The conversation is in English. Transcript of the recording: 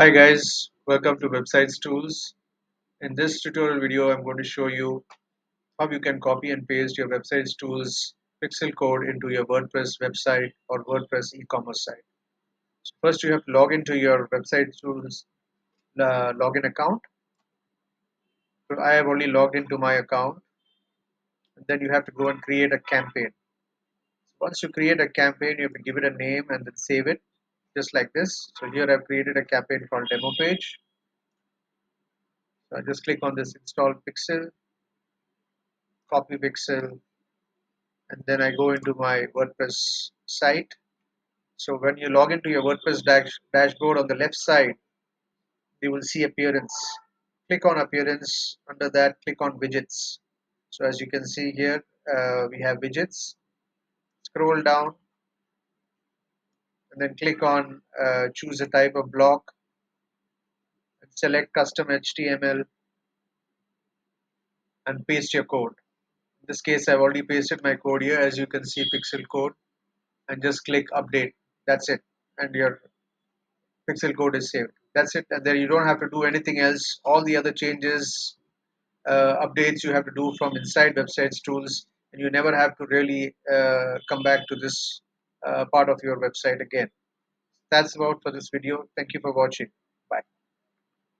Hi guys, welcome to Websites Tools. In this tutorial video, I'm going to show you how you can copy and paste your Websites Tools pixel code into your WordPress website or WordPress e-commerce site. So first, you have to log into your Websites Tools login account. So I have only logged into my account, and then you have to go and create a campaign. Once you create a campaign, you have to give it a name and then save it, just like this. So here I've created a campaign called Demo Page. So I just click on this Install Pixel, copy pixel, and then I go into my WordPress site. So when you log into your WordPress dashboard on the left side, you will see appearance. Click on appearance. Under that, click on widgets. So as you can see here, we have widgets. Scroll down and then click on choose a type of block and select custom HTML and paste your code. In this case, I've already pasted my code here. As you can see, pixel code, and just click update. That's it, and your pixel code is saved. That's it, and then you don't have to do anything else. All the other changes, updates you have to do from inside Websites Tools, and you never have to really come back to this part of your website again. That's about for this video. Thank you for watching.